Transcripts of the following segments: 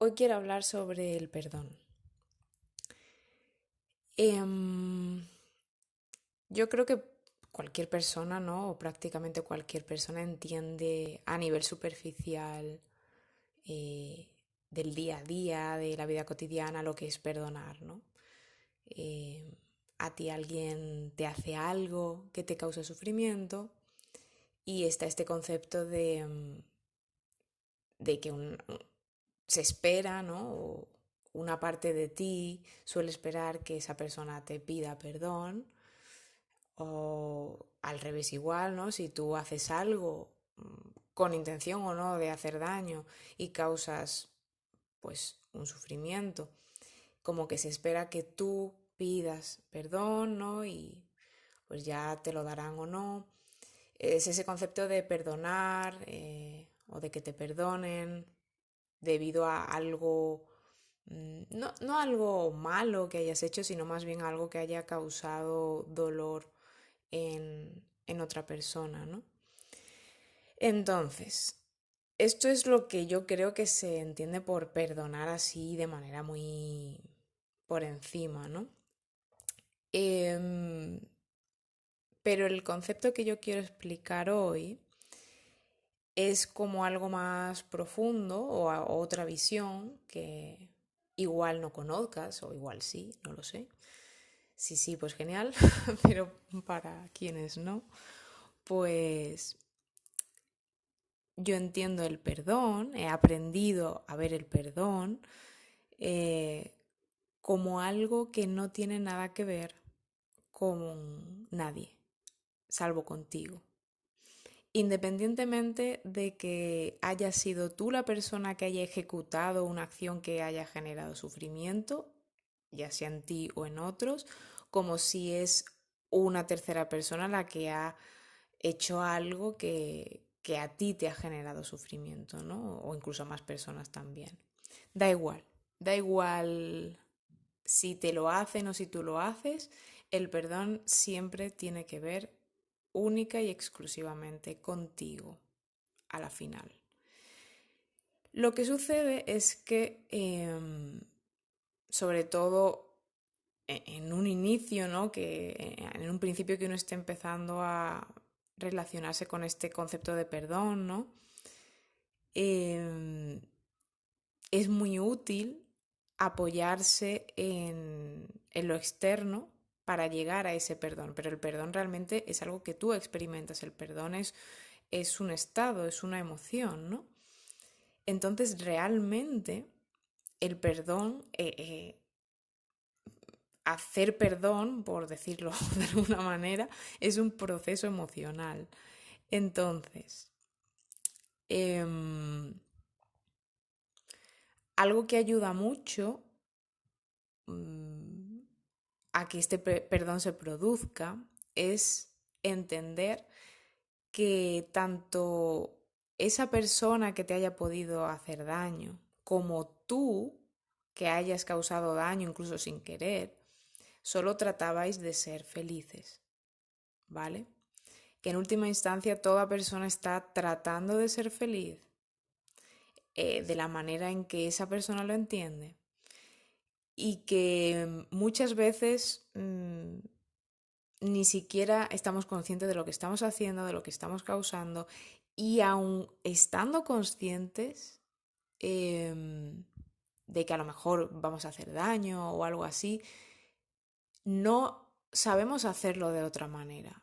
Hoy quiero hablar sobre el perdón. Em, yo creo que cualquier persona, ¿no? O prácticamente cualquier persona entiende a nivel superficial eh, del día a día, de la vida cotidiana, lo que es perdonar, ¿no? Eh, a ti alguien te hace algo que te causa sufrimiento y está este concepto de que se espera, ¿no? O una parte de ti suele esperar que esa persona te pida perdón o al revés igual, ¿no? Si tú haces algo con intención o no de hacer daño y causas pues un sufrimiento, como que se espera que tú pidas perdón, ¿no? Y pues ya te lo darán o no. Es ese concepto de perdonar o de que te perdonen debido a algo, no algo malo que hayas hecho, sino más bien algo que haya causado dolor en otra persona, ¿no? Entonces, esto es lo que yo creo que se entiende por perdonar así de manera muy por encima, ¿no? Em, pero el concepto que yo quiero explicar hoy es como algo más profundo o otra visión que igual no conozcas o igual sí, no lo sé. Sí, sí, pues genial, pero para quienes no, pues yo entiendo el perdón, he aprendido a ver el perdón eh, como algo que no tiene nada que ver con nadie, salvo contigo. Independientemente de que hayas sido tú la persona que haya ejecutado una acción que haya generado sufrimiento, ya sea en ti o en otros, como si es una tercera persona la que ha hecho algo que a ti te ha generado sufrimiento, ¿no? O incluso a más personas también. Da igual, da igual si te lo hacen o si tú lo haces, el perdón siempre tiene que ver única y exclusivamente contigo a la final. Lo que sucede es que, sobre todo en un inicio, ¿no? Que en un principio que uno esté empezando a relacionarse con este concepto de perdón, ¿no? Eh, es muy útil apoyarse en lo externo para llegar a ese perdón, pero el perdón realmente es algo que tú experimentas, el perdón es un estado, es una emoción, ¿no? Entonces realmente el perdón, hacer perdón, por decirlo de alguna manera, es un proceso emocional. Entonces, eh, algo que ayuda mucho mmm, a que este perdón se produzca es entender que tanto esa persona que te haya podido hacer daño como tú que hayas causado daño incluso sin querer, solo tratabais de ser felices, ¿vale? Que en última instancia toda persona está tratando de ser feliz de la manera en que esa persona lo entiende y que muchas veces ni siquiera estamos conscientes de lo que estamos haciendo, de lo que estamos causando y aun estando conscientes de que a lo mejor vamos a hacer daño o algo así, no sabemos hacerlo de otra manera.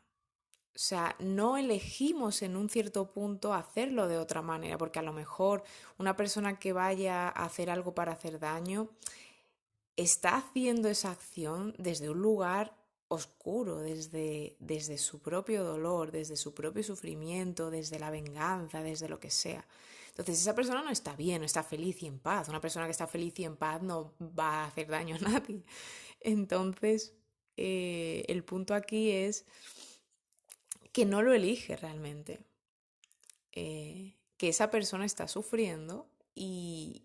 O sea, no elegimos en un cierto punto hacerlo de otra manera, porque a lo mejor una persona que vaya a hacer algo para hacer daño está haciendo esa acción desde un lugar oscuro, desde su propio dolor, desde su propio sufrimiento, desde la venganza, desde lo que sea. Entonces esa persona no está bien, no está feliz y en paz. Una persona que está feliz y en paz no va a hacer daño a nadie. Entonces, el punto aquí es que no lo elige realmente. Que esa persona está sufriendo y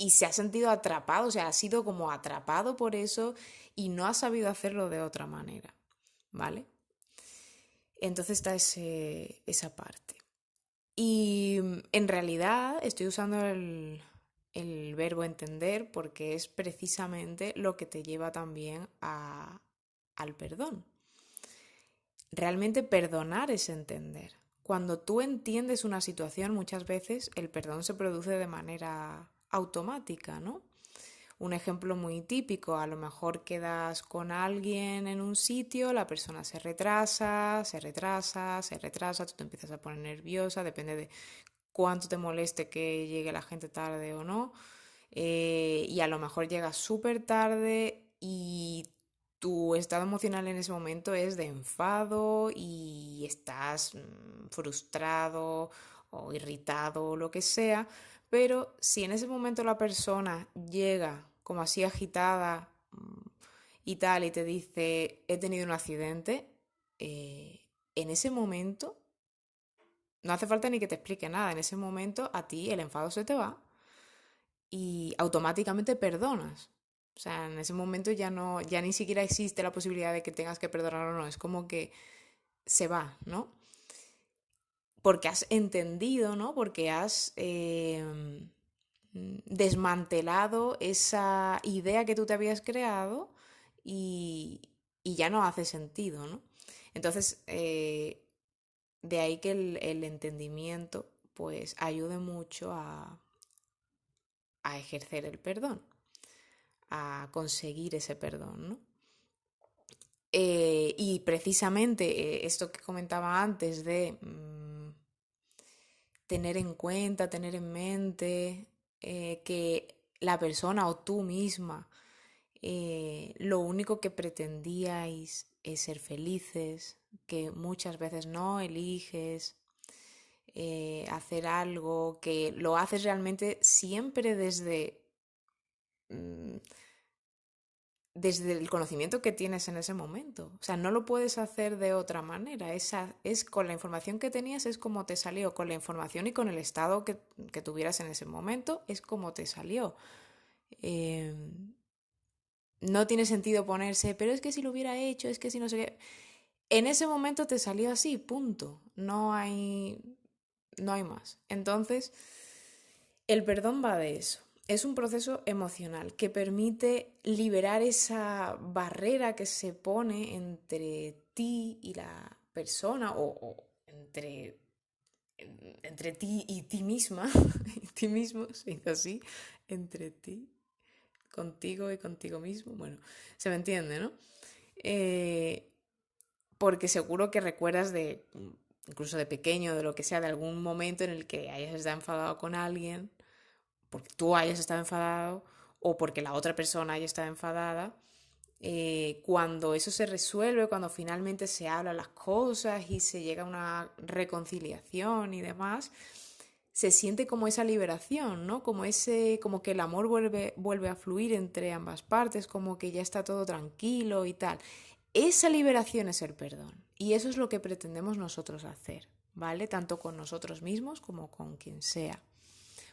se ha sentido atrapado, o sea, ha sido como atrapado por eso y no ha sabido hacerlo de otra manera, ¿vale? Entonces está esa parte. Y en realidad estoy usando el verbo entender porque es precisamente lo que te lleva también al perdón. Realmente perdonar es entender. Cuando tú entiendes una situación, muchas veces el perdón se produce de manera automática, ¿no? Un ejemplo muy típico, a lo mejor quedas con alguien en un sitio, la persona se retrasa, se retrasa, se retrasa, tú te empiezas a poner nerviosa, depende de cuánto te moleste que llegue la gente tarde o no, y a lo mejor llegas súper tarde y tu estado emocional en ese momento es de enfado y estás frustrado o irritado o lo que sea, pero si en ese momento la persona llega como así agitada y tal y te dice he tenido un accidente, en ese momento no hace falta ni que te explique nada, en ese momento a ti el enfado se te va y automáticamente perdonas. O sea, en ese momento ya no, ya ni siquiera existe la posibilidad de que tengas que perdonar o no, es como que se va, ¿no? Porque has entendido, ¿no? Porque has desmantelado esa idea que tú te habías creado y, y ya no hace sentido, ¿no? Entonces, de ahí que el entendimiento pues ayude mucho a ejercer el perdón, a conseguir ese perdón, ¿no? Y precisamente esto que comentaba antes de tener en cuenta, tener en mente que la persona o tú misma lo único que pretendíais es ser felices, que muchas veces no eliges hacer algo, que lo haces realmente siempre mm, desde el conocimiento que tienes en ese momento. O sea, no lo puedes hacer de otra manera. Esa es con la información que tenías, es como te salió. Con la información y con el estado que tuvieras en ese momento, es como te salió. Eh, no tiene sentido ponerse, pero es que si lo hubiera hecho, es que si no sé qué. En ese momento te salió así, punto. No hay más. Entonces, el perdón va de eso. Es un proceso emocional que permite liberar esa barrera que se pone entre ti y la persona o entre ti y ti misma, y ti mismo, se dice así, entre ti, contigo y contigo mismo. Bueno, se me entiende, ¿no? Eh, Porque seguro que recuerdas de, incluso de pequeño, de lo que sea, de algún momento en el que hayas estado enfadado con alguien porque tú hayas estado enfadado o porque la otra persona haya estado enfadada, cuando eso se resuelve, cuando finalmente se hablan las cosas y se llega a una reconciliación y demás, se siente como esa liberación, ¿no? Como que el amor vuelve a fluir entre ambas partes, como que ya está todo tranquilo y tal. Esa liberación es el perdón y eso es lo que pretendemos nosotros hacer, ¿vale? Tanto con nosotros mismos como con quien sea.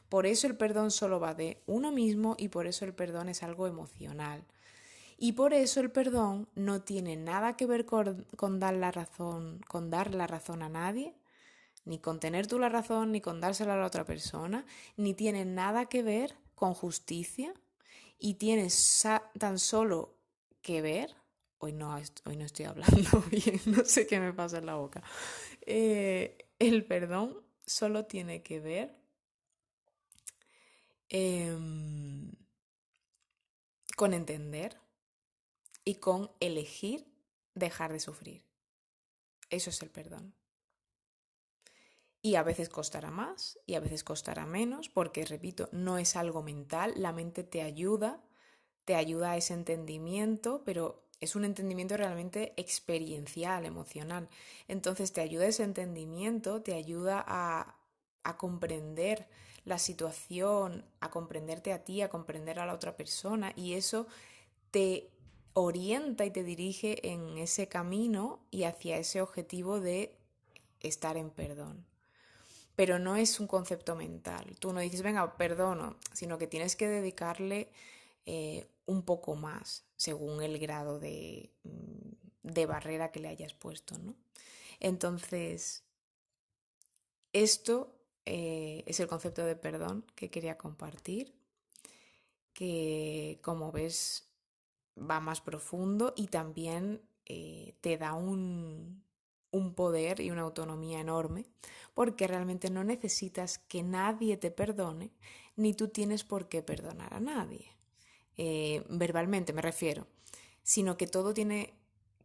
Por eso el perdón solo va de uno mismo y por eso el perdón es algo emocional. Y por eso el perdón no tiene nada que ver con dar la razón a nadie, ni con tener tú la razón, ni con dársela a la otra persona, ni tiene nada que ver con justicia y tiene tan solo que ver, hoy no estoy hablando bien, no sé qué me pasa en la boca, el perdón solo tiene que ver em, con entender y con elegir dejar de sufrir. Eso es el perdón. Y a veces costará más y a veces costará menos, porque, repito, no es algo mental, la mente te ayuda a ese entendimiento, pero es un entendimiento realmente experiencial, emocional. Entonces te ayuda ese entendimiento, te ayuda a comprender la situación, a comprenderte a ti, a comprender a la otra persona, y eso te orienta y te dirige en ese camino y hacia ese objetivo de estar en perdón. Pero no es un concepto mental. Tú no dices, venga, perdono, sino que tienes que dedicarle un poco más según el grado de barrera que le hayas puesto, ¿no? Entonces, esto es el concepto de perdón que quería compartir, que como ves va más profundo y también te da un poder y una autonomía enorme, porque realmente no necesitas que nadie te perdone, ni tú tienes por qué perdonar a nadie. Verbalmente me refiero, sino que todo tiene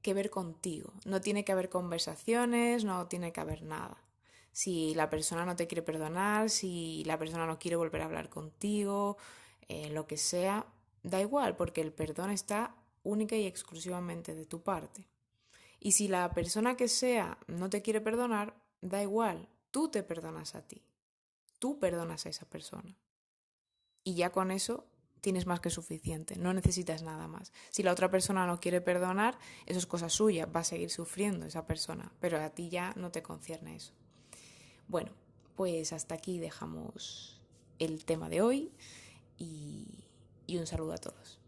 que ver contigo. No tiene que haber conversaciones, no tiene que haber nada. Si la persona no te quiere perdonar, si la persona no quiere volver a hablar contigo, lo que sea, da igual, porque el perdón está única y exclusivamente de tu parte. Y si la persona que sea no te quiere perdonar, da igual, tú te perdonas a ti, tú perdonas a esa persona. Y ya con eso tienes más que suficiente, no necesitas nada más. Si la otra persona no quiere perdonar, eso es cosa suya, va a seguir sufriendo esa persona, pero a ti ya no te concierne eso. Bueno, pues hasta aquí dejamos el tema de hoy y un saludo a todos.